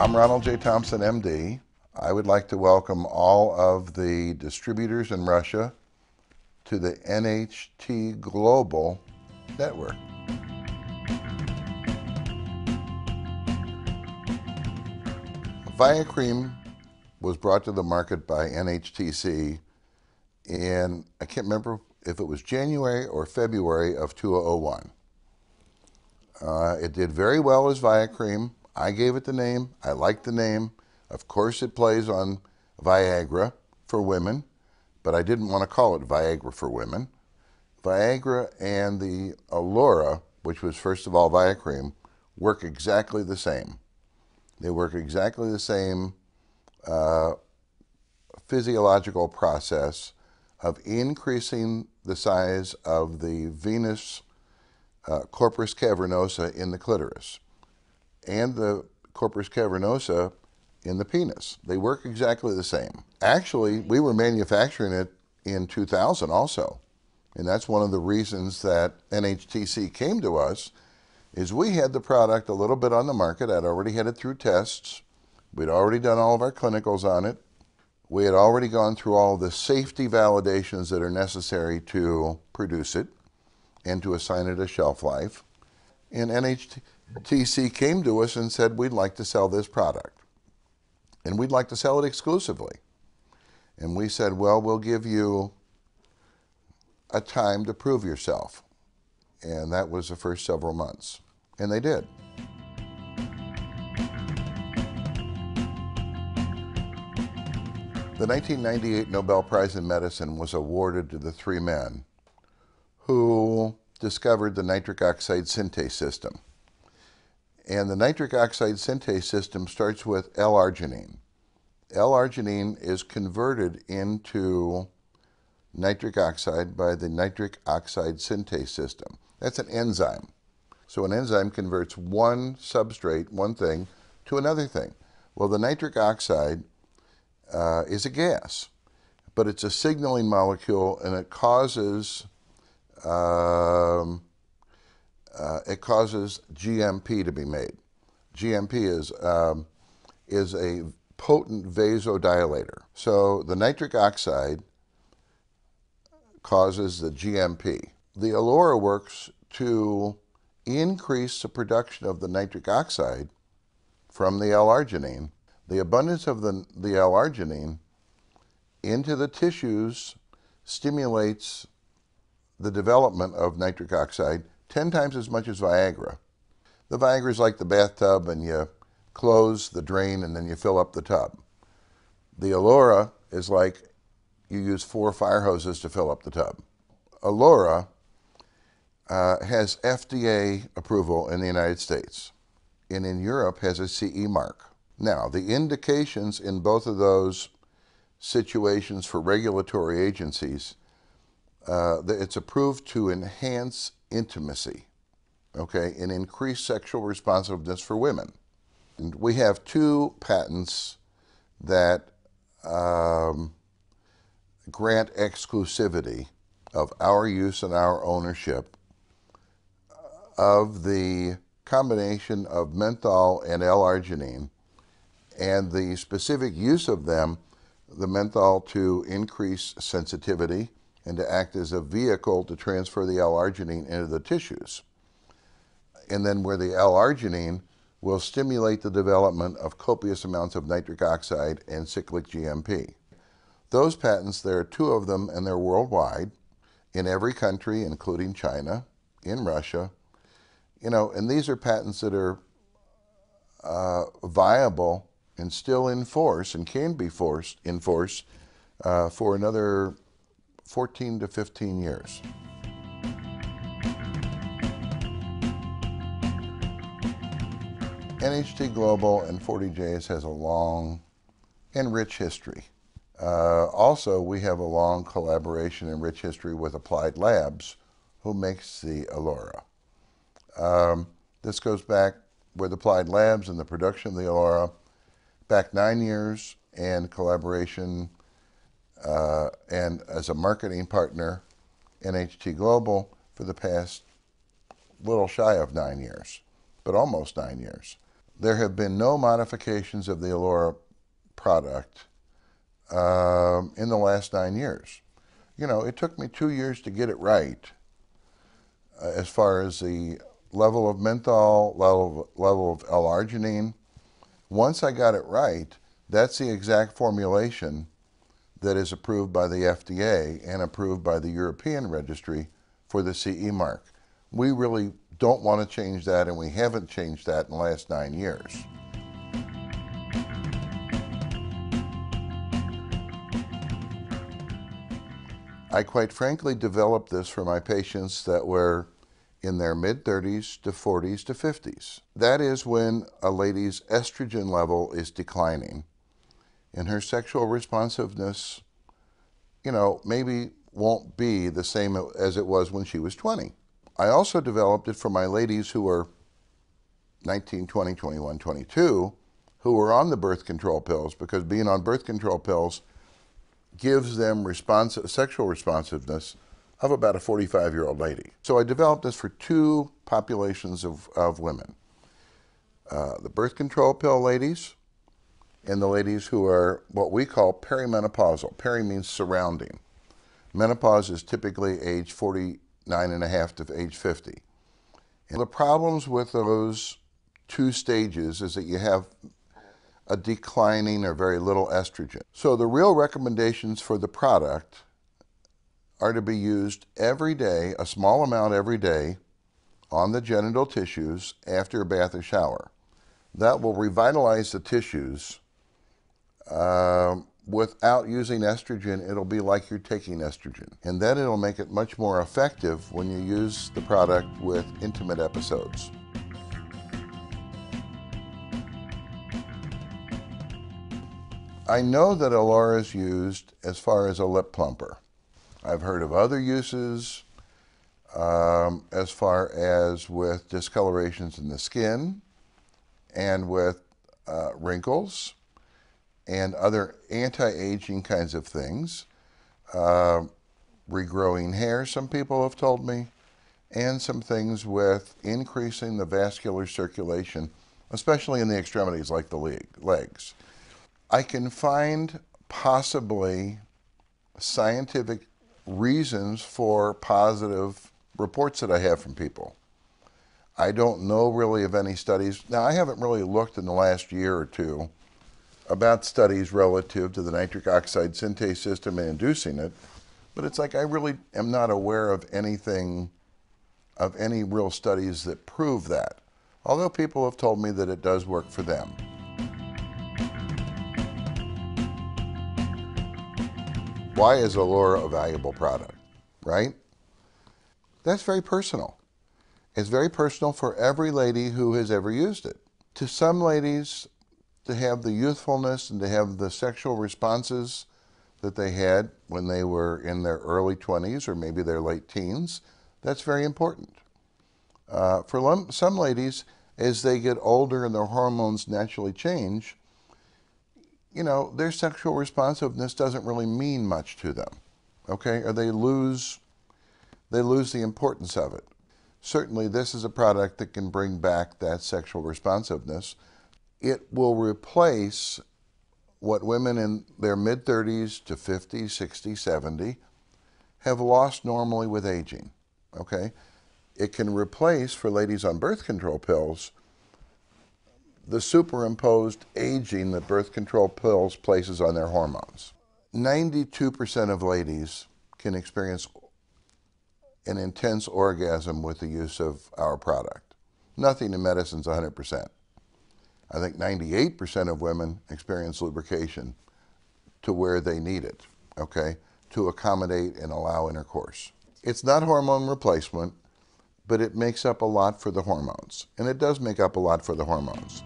I'm Ronald J. Thompson, MD. I would like to welcome all of the distributors in Russia to the NHT Global Network. Viacream was brought to the market by NHTC in, I can't remember if it was January or February of 2001. It did very well as Viacream. I gave it the name. I liked the name. Of course, it plays on Viagra for women, but I didn't want to call it Viagra for women. Viagra and the Alura, which was first of all Viacream, work exactly the same. They work exactly the same physiological process of increasing the size of the venous corpus cavernosa in the clitoris and the corpus cavernosa in the penis. They work exactly the same. Actually, we were manufacturing it in 2000 also. And that's one of the reasons that NHTC came to us, is we had the product a little bit on the market. I'd already had it through tests. We'd already done all of our clinicals on it. We had already gone through all the safety validations that are necessary to produce it and to assign it a shelf life. And NHTC came to us and said, we'd like to sell this product. And we'd like to sell it exclusively. And we said, well, we'll give you a time to prove yourself. And that was the first several months. And they did. The 1998 Nobel Prize in Medicine was awarded to the three men who discovered the nitric oxide synthase system. And the nitric oxide synthase system starts with L-arginine. L-arginine is converted into nitric oxide by the nitric oxide synthase system. That's an enzyme. So an enzyme converts one substrate, one thing, to another thing. Well, the nitric oxide is a gas, but it's a signaling molecule, and it causes GMP to be made. GMP is a potent vasodilator. So the nitric oxide causes the GMP. The Alura works to increase the production of the nitric oxide from the L-arginine. The abundance of the L-arginine into the tissues stimulates the development of nitric oxide 10 times as much as Viagra. The Viagra is like the bathtub, and you close the drain and then you fill up the tub. The Alura is like you use 4 fire hoses to fill up the tub. Alura has FDA approval in the United States, and in Europe has a CE mark. Now, the indications in both of those situations for regulatory agencies, it's approved to enhance intimacy, okay, and increase sexual responsiveness for women. And we have 2 patents that grant exclusivity of our use and our ownership of the combination of menthol and L-arginine, and the specific use of them, the menthol to increase sensitivity and to act as a vehicle to transfer the L-arginine into the tissues. And then where the L-arginine will stimulate the development of copious amounts of nitric oxide and cyclic GMP. Those patents, there are 2 of them, and they're worldwide, in every country, including China, in Russia. You know, and these are patents that are viable and still in force, and can be in force for another 14 to 15 years. NHT Global and 40Js has a long and rich history. Also, we have a long collaboration and rich history with Applied Labs, who makes the Alura. This goes back with Applied Labs and the production of the Alura back 9 years, and collaboration and as a marketing partner, NHT Global, for the past little shy of 9 years, but almost 9 years. there have been no modifications of the Alura product in the last 9 years. You know, it took me 2 years to get it right as far as the level of menthol, level of L-arginine. Once I got it right, that's the exact formulation that is approved by the FDA and approved by the European Registry for the CE mark. We really don't want to change that, and we haven't changed that in the last 9 years. I quite frankly developed this for my patients that were in their mid-30s to 40s to 50s. That is when a lady's estrogen level is declining and her sexual responsiveness, you know, maybe won't be the same as it was when she was 20. I also developed it for my ladies who were 19, 20, 21, 22, who were on the birth control pills, because being on birth control pills gives them sexual responsiveness of about a 45-year-old lady. So I developed this for two populations of women. The birth control pill ladies and the ladies who are what we call perimenopausal. Peri means surrounding. Menopause is typically age 49 and a half to age 50. And the problems with those two stages is that you have a declining or very little estrogen. So the real recommendations for the product are to be used every day, a small amount every day, on the genital tissues after a bath or shower. That will revitalize the tissues. Without using estrogen, it'll be like you're taking estrogen. And then it'll make it much more effective when you use the product with intimate episodes. I know that Alura is used as far as a lip plumper. I've heard of other uses as far as with discolorations in the skin and with wrinkles and other anti-aging kinds of things. Regrowing hair, some people have told me, and some things with increasing the vascular circulation, especially in the extremities like the legs. I can find possibly scientific reasons for positive reports that I have from people. I don't know really of any studies. Now, I haven't really looked in the last year or two about studies relative to the nitric oxide synthase system and inducing it, but it's like I really am not aware of anything, of any real studies that prove that, although people have told me that it does work for them. Why is Alura a valuable product, right? That's very personal. It's very personal for every lady who has ever used it. To some ladies, to have the youthfulness and to have the sexual responses that they had when they were in their early 20s or maybe their late teens, that's very important. For some ladies, as they get older and their hormones naturally change, you know, their sexual responsiveness doesn't really mean much to them, okay? Or they lose the importance of it. Certainly, this is a product that can bring back that sexual responsiveness. It will replace what women in their mid-30s to 50, 60, 70 have lost normally with aging, okay? It can replace, for ladies on birth control pills, the superimposed aging that birth control pills places on their hormones. 92% of ladies can experience an intense orgasm with the use of our product. Nothing in medicine is 100%. I think 98% of women experience lubrication to where they need it, okay, to accommodate and allow intercourse. It's not hormone replacement, but it makes up a lot for the hormones. And it does make up a lot for the hormones.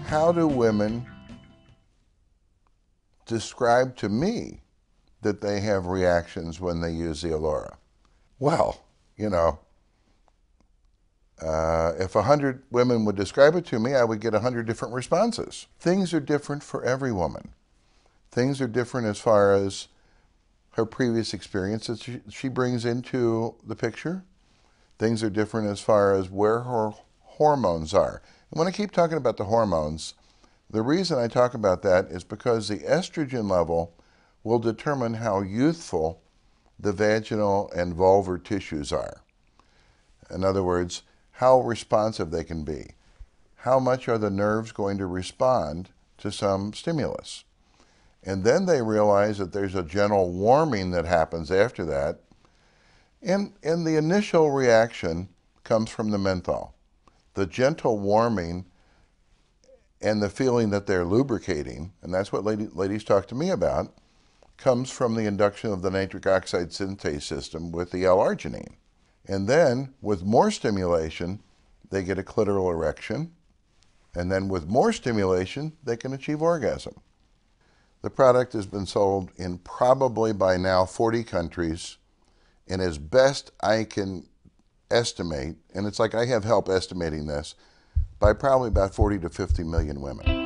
How do women describe to me that they have reactions when they use the Alura? Well, you know, if 100 women would describe it to me, I would get 100 different responses. Things are different for every woman. Things are different as far as her previous experience that she brings into the picture. Things are different as far as where her hormones are. And when I keep talking about the hormones, the reason I talk about that is because the estrogen level will determine how youthful the vaginal and vulvar tissues are. In other words, how responsive they can be. How much are the nerves going to respond to some stimulus? And then they realize that there's a gentle warming that happens after that. And the initial reaction comes from the menthol. The gentle warming and the feeling that they're lubricating, and that's what ladies talk to me about, comes from the induction of the nitric oxide synthase system with the L-arginine. And then, with more stimulation, they get a clitoral erection. And then with more stimulation, they can achieve orgasm. The product has been sold in probably by now 40 countries. And as best I can estimate, and it's like I have help estimating this, by probably about 40 to 50 million women.